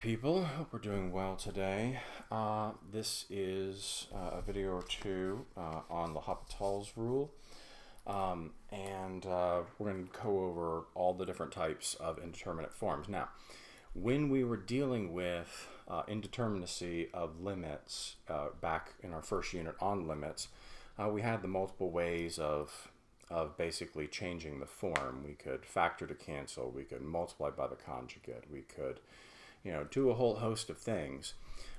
People, hope we're doing well today. This is a video or two on L'Hopital's rule, and we're going to go over all the different types of indeterminate forms. Now, when we were dealing with indeterminacy of limits back in our first unit on limits, we had the multiple ways of basically changing the form. We could factor to cancel, we could multiply by the conjugate, we could do a whole host of things.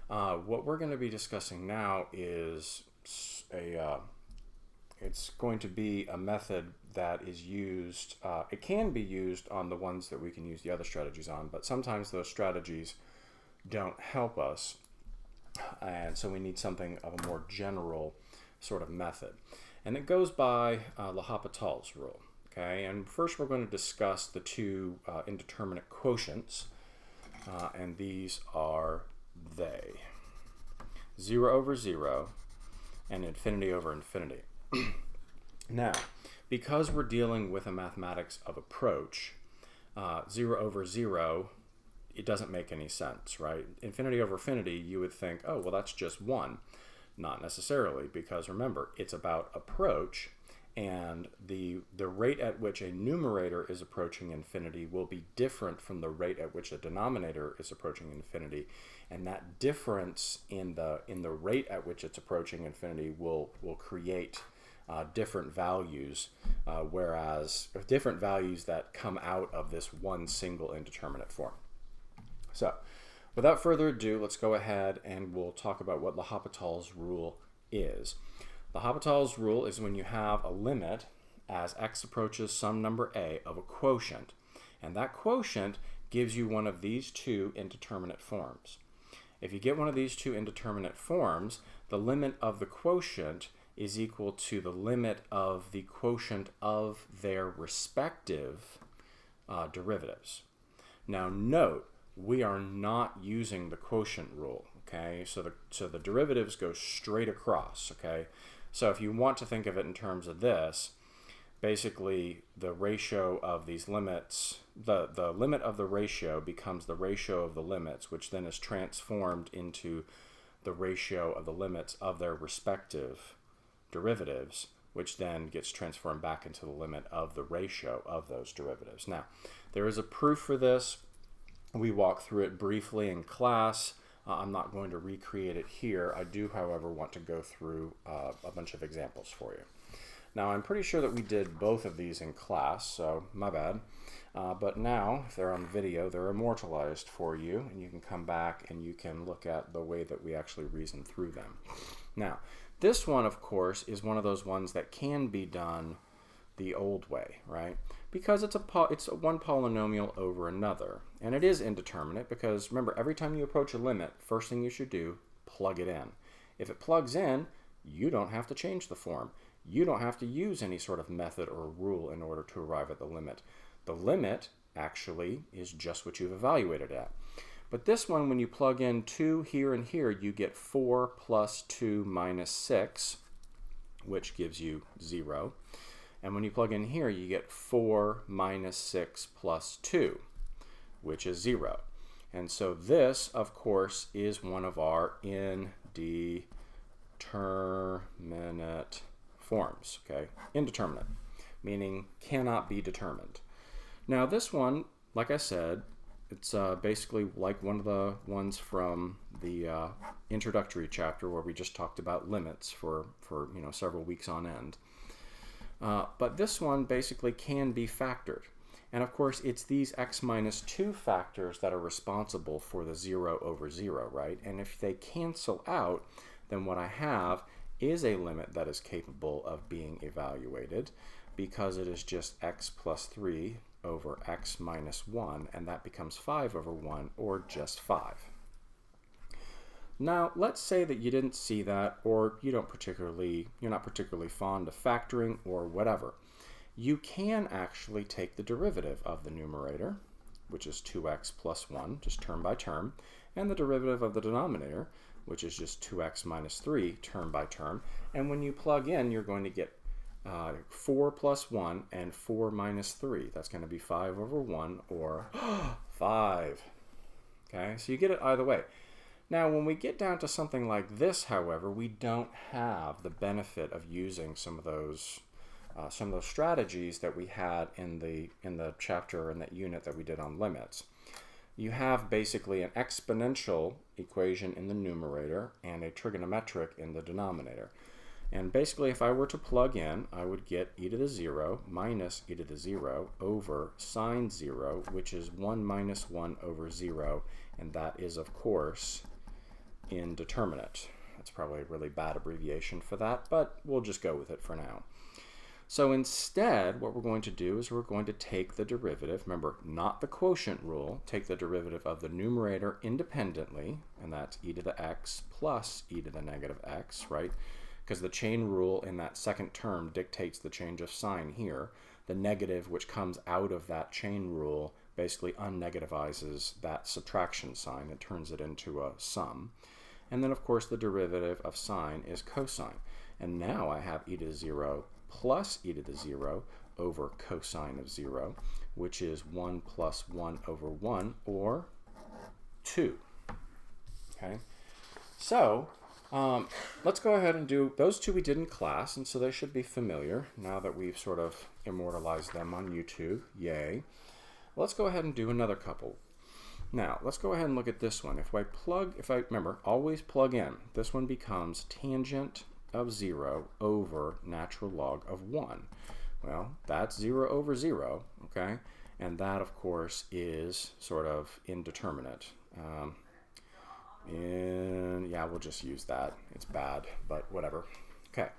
What we're going to be discussing now is it's going to be a method that is used. It can be used on the ones that we can use the other strategies on, but sometimes those strategies don't help us, and so we need something of a more general sort of method. And it goes by L'Hopital's rule. Okay, and first we're going to discuss the two indeterminate quotients. And these are they. 0 over 0 and infinity over infinity. Now, because we're dealing with a mathematics of approach, 0 over 0, it doesn't make any sense, right? Infinity over infinity, you would think, oh, well, that's just 1. Not necessarily, because remember, it's about approach, and the rate at which a numerator is approaching infinity will be different from the rate at which a denominator is approaching infinity, and that difference in the rate at which it's approaching infinity will create different values, whereas different values that come out of this one single indeterminate form. So, without further ado, let's go ahead and we'll talk about what L'Hopital's rule is. L'Hopital's rule is when you have a limit as x approaches some number a of a quotient, and that quotient gives you one of these two indeterminate forms. If you get one of these two indeterminate forms, the limit of the quotient is equal to the limit of the quotient of their respective derivatives. Now note, we are not using the quotient rule, okay? So the derivatives go straight across, okay? So if you want to think of it in terms of this, basically the ratio of these limits, the limit of the ratio becomes the ratio of the limits, which then is transformed into the ratio of the limits of their respective derivatives, which then gets transformed back into the limit of the ratio of those derivatives. Now, there is a proof for this. We walked through it briefly in class. I'm not going to recreate it here. I do, however, want to go through a bunch of examples for you. Now, I'm pretty sure that we did both of these in class, so my bad. But now, if they're on video, they're immortalized for you, and you can come back and you can look at the way that we actually reason through them. Now, this one, of course, is one of those ones that can be done the old way, right? Because it's one polynomial over another, and it is indeterminate because remember, every time you approach a limit, first thing you should do, plug it in. If it plugs in, you don't have to change the form. You don't have to use any sort of method or rule in order to arrive at the limit. The limit actually is just what you've evaluated at. But this one, when you plug in 2 here and here, you get 4 plus 2 minus 6, which gives you 0. And when you plug in here, you get 4 minus 6 plus 2, which is 0. And so this, of course, is one of our indeterminate forms, okay? Indeterminate, meaning cannot be determined. Now this one, like I said, it's basically like one of the ones from the introductory chapter where we just talked about limits for several weeks on end. But this one basically can be factored. And of course, it's these x minus 2 factors that are responsible for the 0 over 0, right? And if they cancel out, then what I have is a limit that is capable of being evaluated because it is just x plus 3 over x minus 1, and that becomes 5 over 1, or just 5. Now, let's say that you didn't see that, or you're not particularly fond of factoring, or whatever. You can actually take the derivative of the numerator, which is 2x plus 1, just term by term, and the derivative of the denominator, which is just 2x minus 3, term by term. And when you plug in, you're going to get 4 plus 1 and 4 minus 3. That's going to be 5 over 1, or 5. Okay, so you get it either way. Now, when we get down to something like this, however, we don't have the benefit of using some of those strategies that we had in the chapter and that unit that we did on limits. You have basically an exponential equation in the numerator and a trigonometric in the denominator. And basically, if I were to plug in, I would get e to the 0 minus e to the 0 over sine 0, which is 1 minus 1 over 0, and that is, of course, indeterminate. That's probably a really bad abbreviation for that, but we'll just go with it for now. So instead, what we're going to do is we're going to take the derivative, remember, not the quotient rule, take the derivative of the numerator independently, and that's e to the x plus e to the negative x, right? Because the chain rule in that second term dictates the change of sign here. The negative which comes out of that chain rule basically unnegativizes that subtraction sign. It turns it into a sum. And then, of course, the derivative of sine is cosine. And now I have e to the 0 plus e to the 0 over cosine of 0, which is 1 plus 1 over 1, or 2. Okay? So, let's go ahead and do those two we did in class, and so they should be familiar now that we've sort of immortalized them on YouTube. Yay. Let's go ahead and do another couple. Now, let's go ahead and look at this one. If I remember, always plug in. This one becomes tangent of 0 over natural log of 1. Well, that's 0 over 0, okay? And that, of course, is sort of indeterminate. Yeah, we'll just use that. It's bad, but whatever. Okay.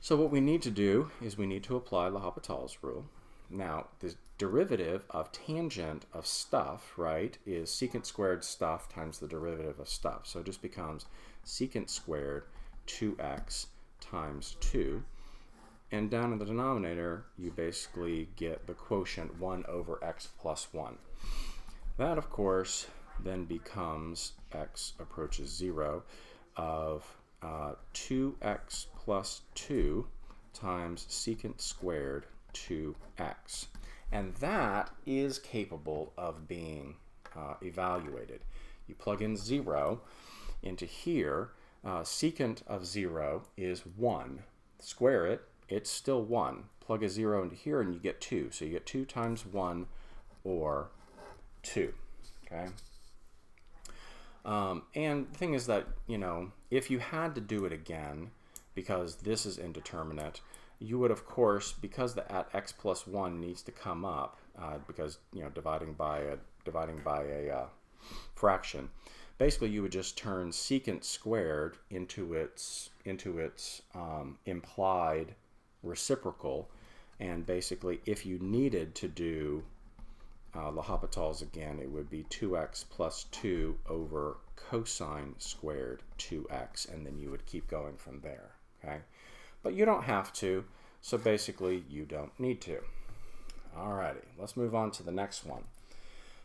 So what we need to do is we need to apply L'Hopital's rule. Now, the derivative of tangent of stuff, right, is secant squared stuff times the derivative of stuff. So it just becomes secant squared 2x times 2. And down in the denominator, you basically get the quotient 1 over x plus 1. That, of course, then becomes x approaches 0 of 2x plus 2 times secant squared 2x. And that is capable of being evaluated. You plug in 0 into here. Secant of 0 is 1. Square it, it's still 1. Plug a 0 into here and you get 2. So you get 2 times 1, or 2. Okay? And the thing is that, you know, if you had to do it again, because this is indeterminate, you would, of course, because the at x plus 1 needs to come up, because, you know, dividing by a fraction, basically you would just turn secant squared into its implied reciprocal, and basically if you needed to do L'Hopital's again, it would be 2x plus 2 over cosine squared 2x, and then you would keep going from there, okay? But you don't have to, so basically you don't need to. Alrighty, let's move on to the next one.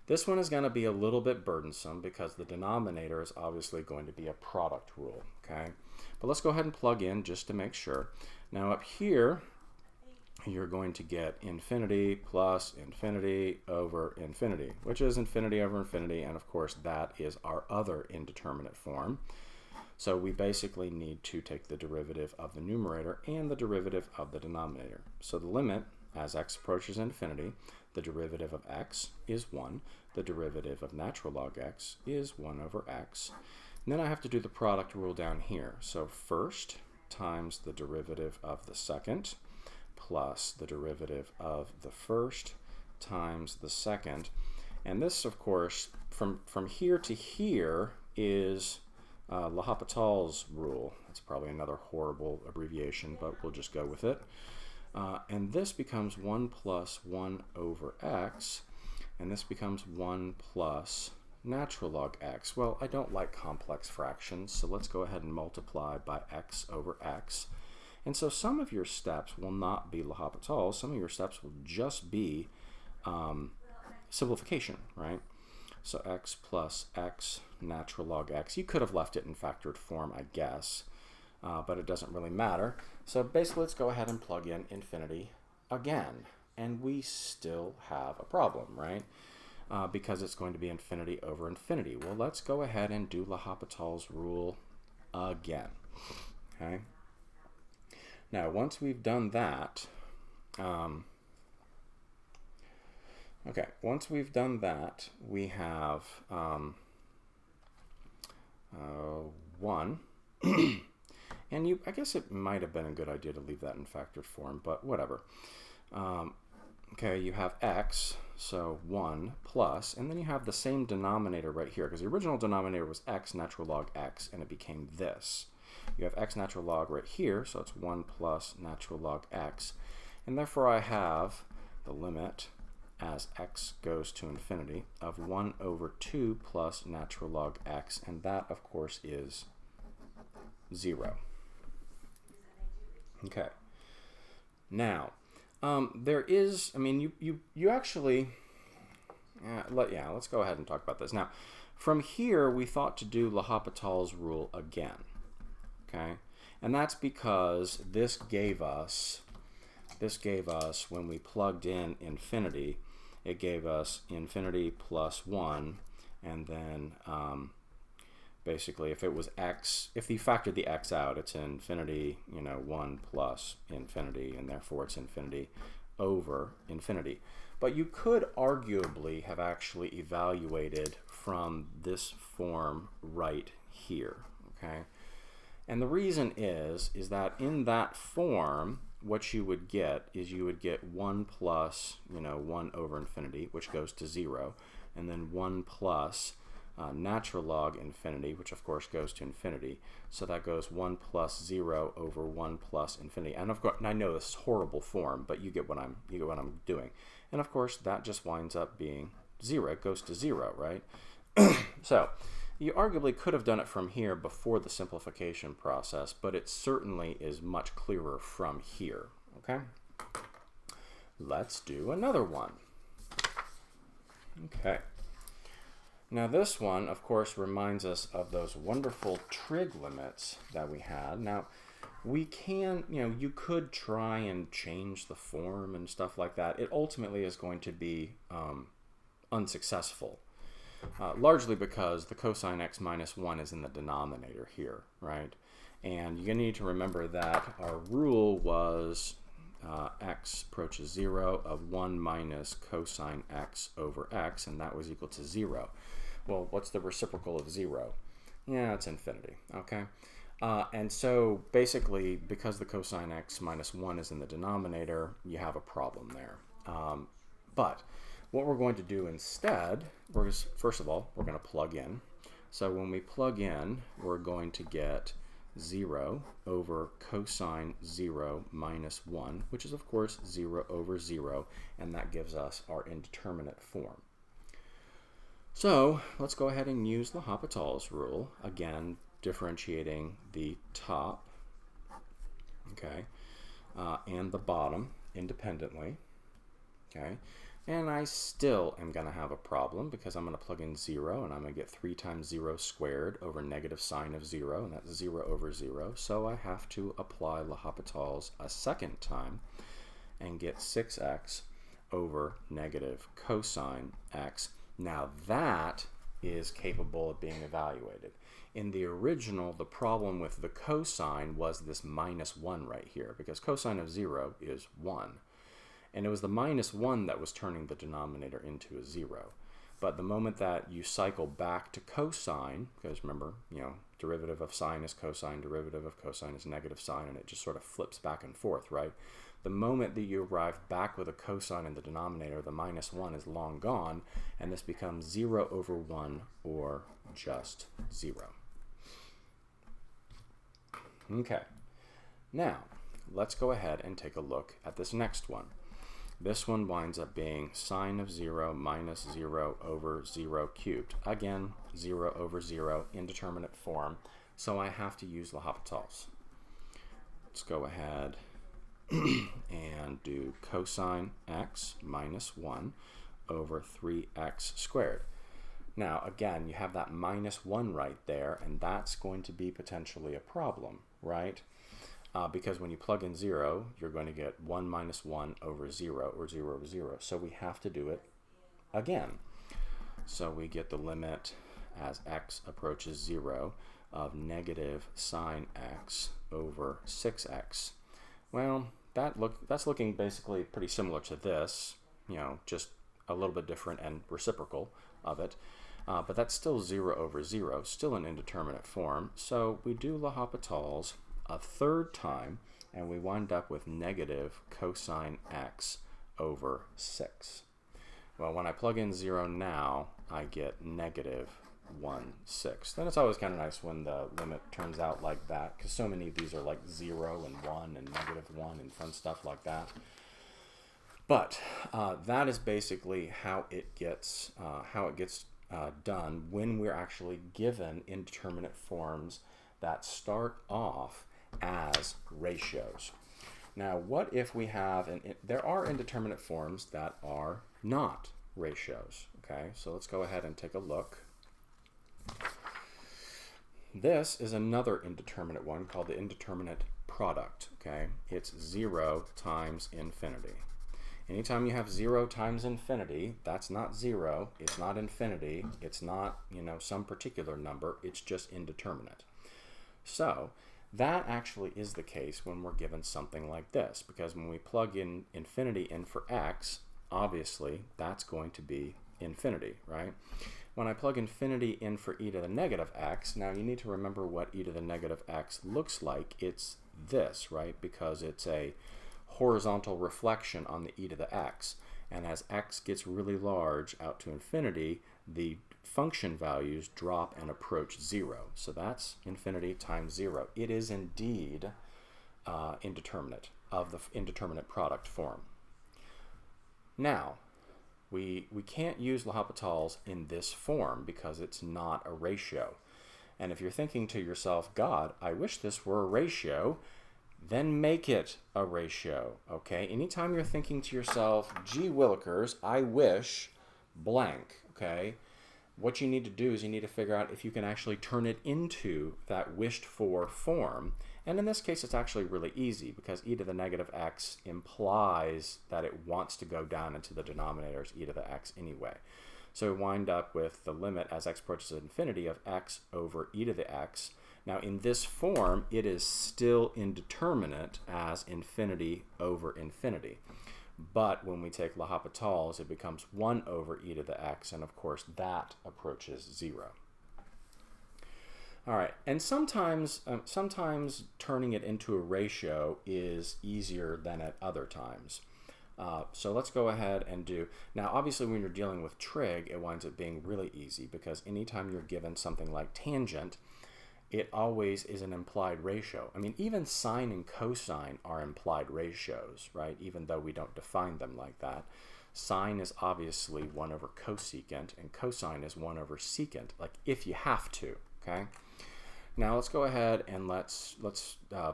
This one is going to be a little bit burdensome because the denominator is obviously going to be a product rule, okay? But let's go ahead and plug in just to make sure. Now up here, you're going to get infinity plus infinity over infinity, which is infinity over infinity, and of course that is our other indeterminate form. So we basically need to take the derivative of the numerator and the derivative of the denominator. So the limit, as x approaches infinity, the derivative of x is 1, the derivative of natural log x is 1 over x. And then I have to do the product rule down here. So first times the derivative of the second plus the derivative of the first times the second. And this, of course, from here to here is L'Hopital's rule. That's probably another horrible abbreviation, but we'll just go with it. And this becomes 1 plus 1 over x, and this becomes 1 plus natural log x. Well, I don't like complex fractions, so let's go ahead and multiply by x over x. And so some of your steps will not be L'Hopital, some of your steps will just be simplification, right? So x plus x natural log x. You could have left it in factored form, I guess, but it doesn't really matter. So basically, let's go ahead and plug in infinity again, and we still have a problem, right? because it's going to be infinity over infinity. Well, let's go ahead and do L'Hopital's rule again. Okay. Now, once we've done that, we have 1. And I guess it might have been a good idea to leave that in factored form, but whatever. Okay, you have x, so 1 plus, and then you have the same denominator right here, because the original denominator was x natural log x, and it became this. You have x natural log right here, so it's 1 plus natural log x, and therefore I have the limit as x goes to infinity of 1 over 2 plus natural log x, and that, of course, is 0. Okay. Now, there is, I mean, you actually, let's go ahead and talk about this. Now, from here, we thought to do L'Hopital's rule again, okay? And that's because this gave us, when we plugged in infinity, it gave us infinity plus 1, and then basically if it was x, if you factored the x out, it's infinity, 1 plus infinity, and therefore it's infinity over infinity. But you could arguably have actually evaluated from this form right here, okay? And the reason is that in that form, what you would get is you would get 1 plus, 1 over infinity, which goes to 0, and then 1 plus natural log infinity, which of course goes to infinity. So that goes 1 plus 0 over 1 plus infinity. And of course, and I know this is horrible form, but you get what I'm doing. And of course, that just winds up being 0. It goes to 0, right? So you arguably could have done it from here before the simplification process, but it certainly is much clearer from here. Okay? Let's do another one. Okay. Now this one, of course, reminds us of those wonderful trig limits that we had. Now, we can, you could try and change the form and stuff like that. It ultimately is going to be unsuccessful, largely because the cosine x minus 1 is in the denominator here, right? And you need to remember that our rule was x approaches 0 of 1 minus cosine x over x, and that was equal to 0. Well, what's the reciprocal of 0? Yeah, it's infinity, okay? And so basically, because the cosine x minus 1 is in the denominator, you have a problem there. But what we're going to do instead, first of all, we're going to plug in. So when we plug in, we're going to get 0 over cosine 0 minus 1, which is, of course, 0 over 0, and that gives us our indeterminate form. So let's go ahead and use L'Hopital's rule, again, differentiating the top, okay, and the bottom independently, okay. And I still am going to have a problem because I'm going to plug in 0, and I'm going to get 3 times 0 squared over negative sine of 0, and that's 0 over 0. So I have to apply L'Hopital's a second time and get 6x over negative cosine x. Now that is capable of being evaluated. In the original, the problem with the cosine was this minus 1 right here, because cosine of 0 is 1. And it was the minus 1 that was turning the denominator into a 0. But the moment that you cycle back to cosine, because remember, derivative of sine is cosine, derivative of cosine is negative sine, and it just sort of flips back and forth, right? The moment that you arrive back with a cosine in the denominator, the minus 1 is long gone, and this becomes 0 over 1, or just 0. Okay. Now, let's go ahead and take a look at this next one. This one winds up being sine of 0 minus 0 over 0 cubed. Again, 0 over 0, indeterminate form, so I have to use L'Hopital's. Let's go ahead and do cosine x minus 1 over 3x squared. Now, again, you have that minus 1 right there, and that's going to be potentially a problem, right? Because when you plug in 0, you're going to get 1 minus 1 over 0, or 0 over 0. So we have to do it again. So we get the limit as x approaches 0 of negative sine x over 6x. Well, that's looking basically pretty similar to this, just a little bit different and reciprocal of it. But that's still 0 over 0, still an indeterminate form. So we do L'Hopital's a third time, and we wind up with negative cosine x over 6. Well, when I plug in 0 now, I get negative 1/6. Then it's always kind of nice when the limit turns out like that, because so many of these are like 0 and 1 and negative 1 and fun stuff like that. But that is basically how it gets done when we're actually given indeterminate forms that start off as ratios. Now, what if we have, there are indeterminate forms that are not ratios, okay? So let's go ahead and take a look. This is another indeterminate one called the indeterminate product, okay? It's 0 times infinity. Anytime you have 0 times infinity, that's not 0, it's not infinity, it's not, some particular number, it's just indeterminate. So that actually is the case when we're given something like this, because when we plug in infinity in for x, obviously that's going to be infinity, right? When I plug infinity in for e to the negative x, now you need to remember what e to the negative x looks like. It's this, right? Because it's a horizontal reflection on the e to the x. And as x gets really large out to infinity, the function values drop and approach 0. So that's infinity times 0. It is indeed indeterminate, of the indeterminate product form. Now, we can't use L'Hopital's in this form because it's not a ratio. And if you're thinking to yourself, God, I wish this were a ratio, then make it a ratio, okay? Anytime you're thinking to yourself, gee willikers, I wish blank, okay? What you need to do is you need to figure out if you can actually turn it into that wished for form. And in this case, it's actually really easy because e to the negative x implies that it wants to go down into the denominator as e to the x anyway. So we wind up with the limit as x approaches infinity of x over e to the x. Now in this form, it is still indeterminate as infinity over infinity. But when we take L'Hopital's, it becomes 1 over e to the x, and of course that approaches 0. All right, and sometimes turning it into a ratio is easier than at other times. So let's go ahead and do, now obviously when you're dealing with trig, it winds up being really easy because anytime you're given something like tangent, it always is an implied ratio. I mean, even sine and cosine are implied ratios, right? Even though we don't define them like that. Sine is obviously 1 over cosecant, and cosine is 1 over secant, like if you have to, okay? Now let's go ahead and let's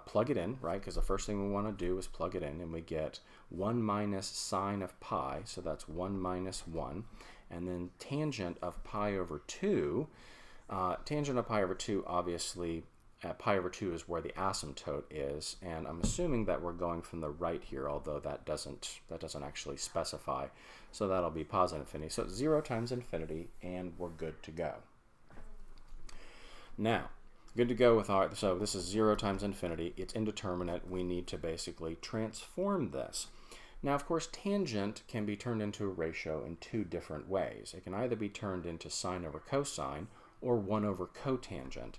plug it in, right? Because the first thing we want to do is plug it in, and we get 1 minus sine of pi, so that's 1 minus 1, and then tangent of pi over 2. Tangent of pi over 2, obviously, pi over 2 is where the asymptote is, and I'm assuming that we're going from the right here, although that doesn't actually specify, so that'll be positive infinity. So it's 0 times infinity, and we're good to go. Now, good to go with our, so this is 0 times infinity, it's indeterminate, we need to basically transform this. Now, of course, tangent can be turned into a ratio in 2 different ways. It can either be turned into sine over cosine, or 1 over cotangent.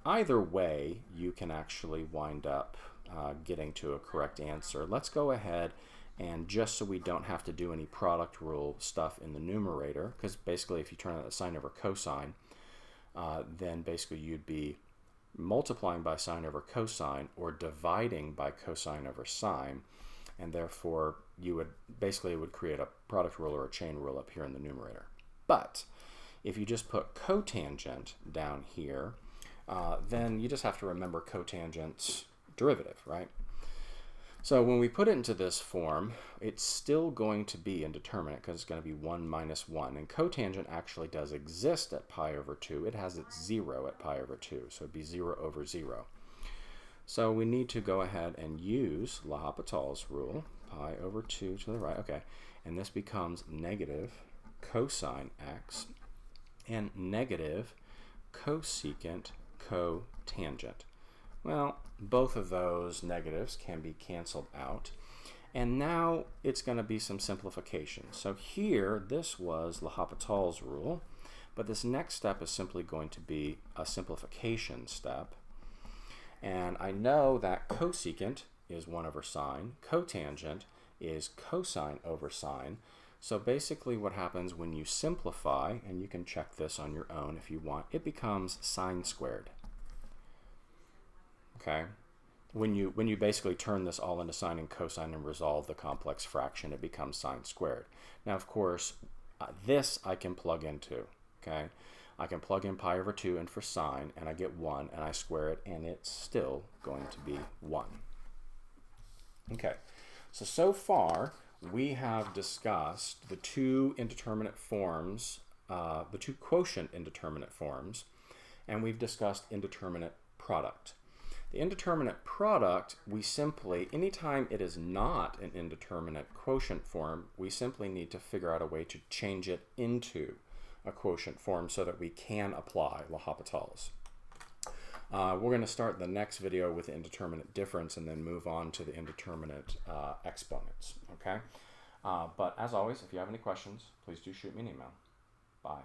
Either way, you can actually wind up getting to a correct answer. Let's go ahead and just so we don't have to do any product rule stuff in the numerator, because basically if you turn out the sine over cosine, then basically you'd be multiplying by sine over cosine or dividing by cosine over sine, and therefore you would basically it would create a product rule or a chain rule up here in the numerator. But if you just put cotangent down here, then you just have to remember cotangent's derivative, right? So when we put it into this form, it's still going to be indeterminate because it's going to be 1 minus 1. And cotangent actually does exist at pi over 2. It has its 0 at pi over 2, so it'd be 0 over 0. So we need to go ahead and use L'Hopital's rule, pi over 2 to the right, okay, and this becomes negative cosine x and negative cosecant cotangent. Well, both of those negatives can be canceled out. And now it's going to be some simplification. So here, this was L'Hopital's rule, but this next step is simply going to be a simplification step. And I know that cosecant is 1 over sine, cotangent is cosine over sine. So basically what happens when you simplify, and you can check this on your own if you want, it becomes sine squared. Okay? When you basically turn this all into sine and cosine and resolve the complex fraction, it becomes sine squared. Now, of course, this I can plug into, okay? I can plug in pi over 2 in for sine, and I get 1, and I square it, and it's still going to be 1. Okay, so far, we have discussed the two indeterminate forms, the two quotient indeterminate forms, and we've discussed indeterminate product. The indeterminate product, we simply, anytime it is not an indeterminate quotient form, we simply need to figure out a way to change it into a quotient form so that we can apply L'Hopital's. We're going to start the next video with the indeterminate difference and then move on to the indeterminate exponents. Okay? But as always, if you have any questions, please do shoot me an email. Bye.